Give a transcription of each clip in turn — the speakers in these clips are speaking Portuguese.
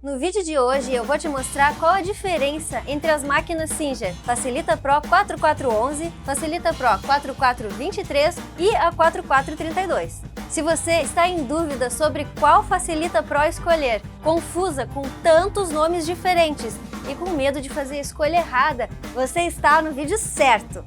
No vídeo de hoje eu vou te mostrar qual a diferença entre as máquinas Singer Facilita Pro 4411, Facilita Pro 4423 e a 4432. Se você está em dúvida sobre qual Facilita Pro escolher, confusa com tantos nomes diferentes e com medo de fazer a escolha errada, você está no vídeo certo!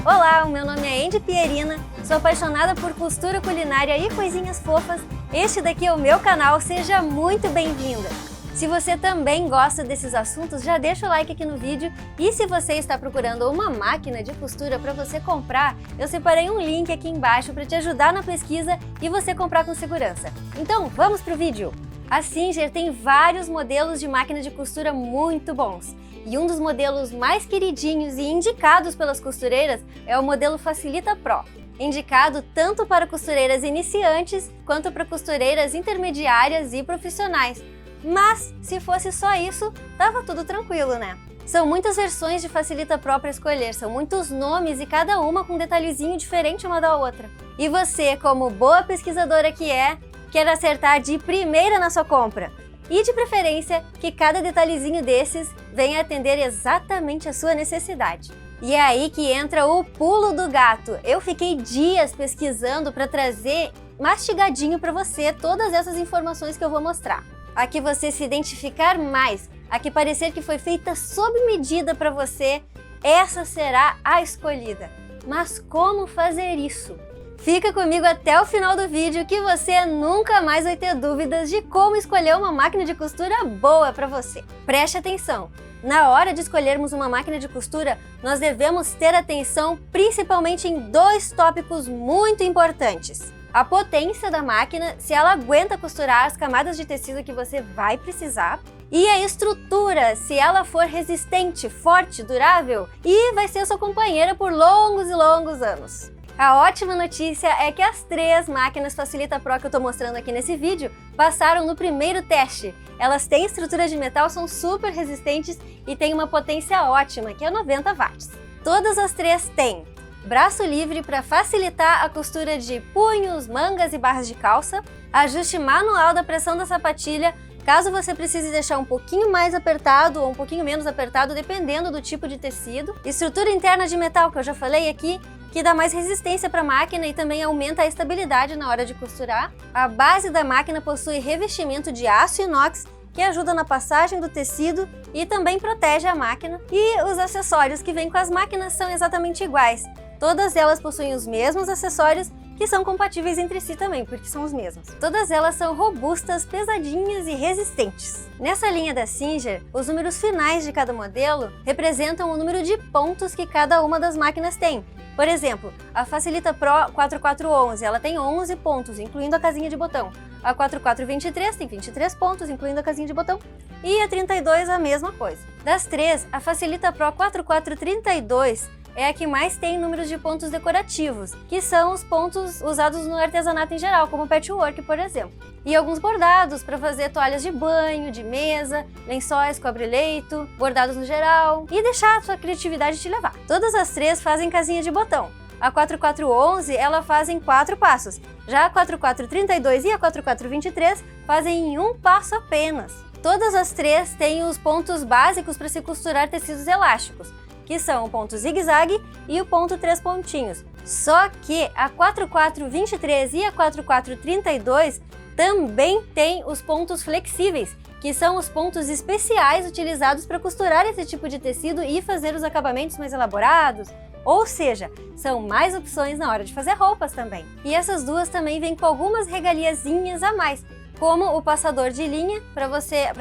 Olá, o meu nome é Andy Pierina, sou apaixonada por costura culinária e coisinhas fofas. Este daqui é o meu canal, seja muito bem-vinda! Se você também gosta desses assuntos, já deixa o like aqui no vídeo e se você está procurando uma máquina de costura para você comprar, eu separei um link aqui embaixo para te ajudar na pesquisa e você comprar com segurança. Então, vamos pro vídeo! A Singer tem vários modelos de máquina de costura muito bons. E um dos modelos mais queridinhos e indicados pelas costureiras é o modelo Facilita Pro, indicado tanto para costureiras iniciantes quanto para costureiras intermediárias e profissionais. Mas, se fosse só isso, tava tudo tranquilo, né? São muitas versões de Facilita Pro para escolher, são muitos nomes e cada uma com um detalhezinho diferente uma da outra. E você, como boa pesquisadora que é, quer acertar de primeira na sua compra. E de preferência, que cada detalhezinho desses venha atender exatamente a sua necessidade. E é aí que entra o pulo do gato. Eu fiquei dias pesquisando para trazer mastigadinho para você todas essas informações que eu vou mostrar. A que você se identificar mais, a que parecer que foi feita sob medida para você, essa será a escolhida. Mas como fazer isso? Fica comigo até o final do vídeo que você nunca mais vai ter dúvidas de como escolher uma máquina de costura boa para você. Preste atenção! Na hora de escolhermos uma máquina de costura, nós devemos ter atenção principalmente em dois tópicos muito importantes. A potência da máquina, se ela aguenta costurar as camadas de tecido que você vai precisar, e a estrutura, se ela for resistente, forte, durável e vai ser sua companheira por longos e longos anos. A ótima notícia é que as três máquinas Facilita Pro que eu estou mostrando aqui nesse vídeo passaram no primeiro teste. Elas têm estrutura de metal, são super resistentes e têm uma potência ótima, que é 90 watts. Todas as três têm braço livre para facilitar a costura de punhos, mangas e barras de calça, ajuste manual da pressão da sapatilha, caso você precise deixar um pouquinho mais apertado ou um pouquinho menos apertado, dependendo do tipo de tecido, estrutura interna de metal, que eu já falei aqui, que dá mais resistência para a máquina e também aumenta a estabilidade na hora de costurar. A base da máquina possui revestimento de aço inox, que ajuda na passagem do tecido e também protege a máquina. E os acessórios que vêm com as máquinas são exatamente iguais. Todas elas possuem os mesmos acessórios, que são compatíveis entre si também, porque são os mesmos. Todas elas são robustas, pesadinhas e resistentes. Nessa linha da Singer, os números finais de cada modelo representam o número de pontos que cada uma das máquinas tem. Por exemplo, a Facilita Pro 4411, ela tem 11 pontos, incluindo a casinha de botão. A 4423 tem 23 pontos, incluindo a casinha de botão. E a 32 a mesma coisa. Das três, a Facilita Pro 4432 é a que mais tem números de pontos decorativos, que são os pontos usados no artesanato em geral, como patchwork, por exemplo. E alguns bordados para fazer toalhas de banho, de mesa, lençóis, cobre-leito, bordados no geral e deixar a sua criatividade te levar. Todas as três fazem casinha de botão. A 4411, ela faz em 4 passos. Já a 4432 e a 4423 fazem em um passo apenas. Todas as três têm os pontos básicos para se costurar tecidos elásticos, que são o ponto zigue-zague e o ponto 3 pontinhos. Só que a 4423 e a 4432 também tem os pontos flexíveis, que são os pontos especiais utilizados para costurar esse tipo de tecido e fazer os acabamentos mais elaborados. Ou seja, são mais opções na hora de fazer roupas também. E essas duas também vêm com algumas regaliazinhas a mais, como o passador de linha para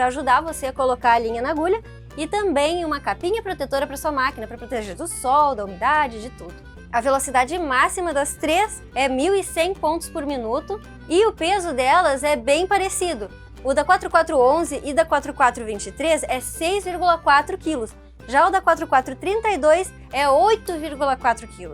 ajudar você a colocar a linha na agulha, e também uma capinha protetora para sua máquina, para proteger do sol, da umidade, de tudo. A velocidade máxima das três é 1.100 pontos por minuto e o peso delas é bem parecido. O da 4411 e da 4423 é 6,4 kg, já o da 4432 é 8,4 kg.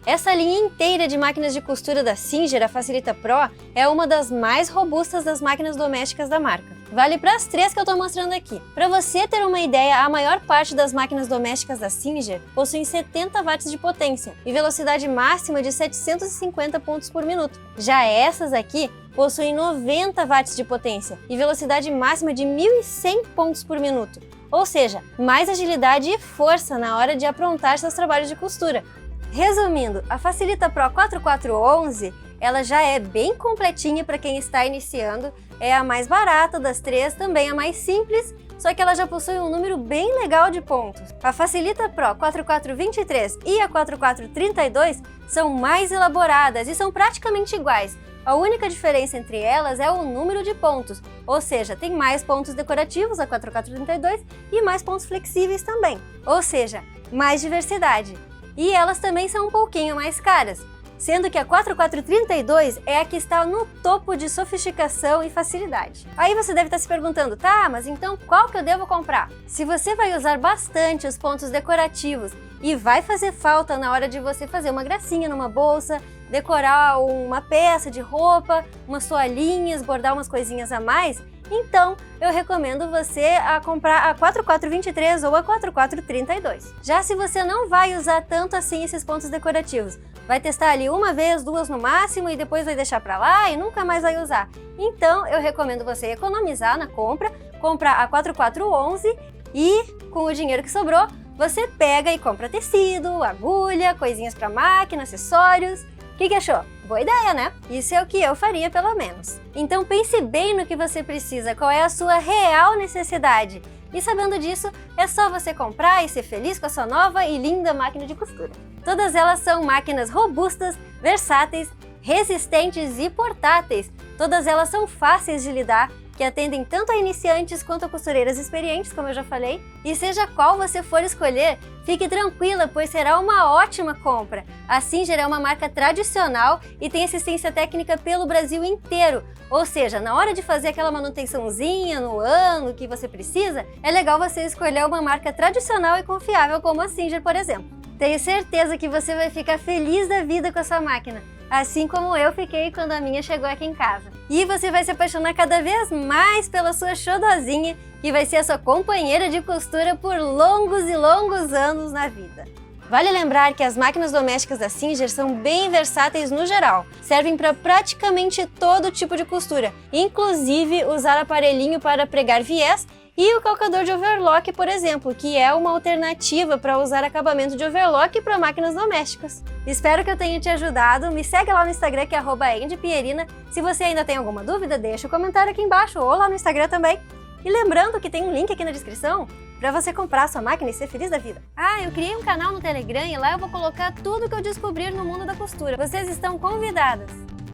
Essa linha inteira de máquinas de costura da Singer, a Facilita Pro, é uma das mais robustas das máquinas domésticas da marca. Vale para as três que eu estou mostrando aqui. Para você ter uma ideia, a maior parte das máquinas domésticas da Singer possuem 70 watts de potência e velocidade máxima de 750 pontos por minuto. Já essas aqui possuem 90 watts de potência e velocidade máxima de 1.100 pontos por minuto. Ou seja, mais agilidade e força na hora de aprontar seus trabalhos de costura. Resumindo, a Facilita Pro 4411 ela já é bem completinha para quem está iniciando, é a mais barata das três, também a mais simples, só que ela já possui um número bem legal de pontos. A Facilita Pro 4423 e a 4432 são mais elaboradas e são praticamente iguais. A única diferença entre elas é o número de pontos, ou seja, tem mais pontos decorativos a 4432 e mais pontos flexíveis também, ou seja, mais diversidade. E elas também são um pouquinho mais caras, sendo que a 4432 é a que está no topo de sofisticação e facilidade. Aí você deve estar se perguntando, tá, mas então qual que eu devo comprar? Se você vai usar bastante os pontos decorativos e vai fazer falta na hora de você fazer uma gracinha numa bolsa, decorar uma peça de roupa, umas toalhinhas, bordar umas coisinhas a mais, então eu recomendo você a comprar a 4423 ou a 4432. Já se você não vai usar tanto assim esses pontos decorativos, vai testar ali uma vez, duas no máximo e depois vai deixar pra lá e nunca mais vai usar, então eu recomendo você economizar na compra, comprar a 4411 e com o dinheiro que sobrou, você pega e compra tecido, agulha, coisinhas pra máquina, acessórios. O que achou? Boa ideia, né? Isso é o que eu faria, pelo menos. Então pense bem no que você precisa, qual é a sua real necessidade. E sabendo disso, é só você comprar e ser feliz com a sua nova e linda máquina de costura. Todas elas são máquinas robustas, versáteis, resistentes e portáteis. Todas elas são fáceis de lidar, que atendem tanto a iniciantes quanto a costureiras experientes, como eu já falei. E seja qual você for escolher, fique tranquila, pois será uma ótima compra. A Singer é uma marca tradicional e tem assistência técnica pelo Brasil inteiro. Ou seja, na hora de fazer aquela manutençãozinha no ano que você precisa, é legal você escolher uma marca tradicional e confiável como a Singer, por exemplo. Tenho certeza que você vai ficar feliz da vida com a sua máquina, assim como eu fiquei quando a minha chegou aqui em casa. E você vai se apaixonar cada vez mais pela sua xodozinha, que vai ser a sua companheira de costura por longos e longos anos na vida. Vale lembrar que as máquinas domésticas da Singer são bem versáteis no geral, servem para praticamente todo tipo de costura, inclusive usar aparelhinho para pregar viés e o calcador de overlock, por exemplo, que é uma alternativa para usar acabamento de overlock para máquinas domésticas. Espero que eu tenha te ajudado, me segue lá no Instagram que é @endpierina. Se você ainda tem alguma dúvida, deixa o comentário aqui embaixo ou lá no Instagram também. E lembrando que tem um link aqui na descrição para você comprar a sua máquina e ser feliz da vida. Ah, eu criei um canal no Telegram e lá eu vou colocar tudo que eu descobrir no mundo da costura. Vocês estão convidadas!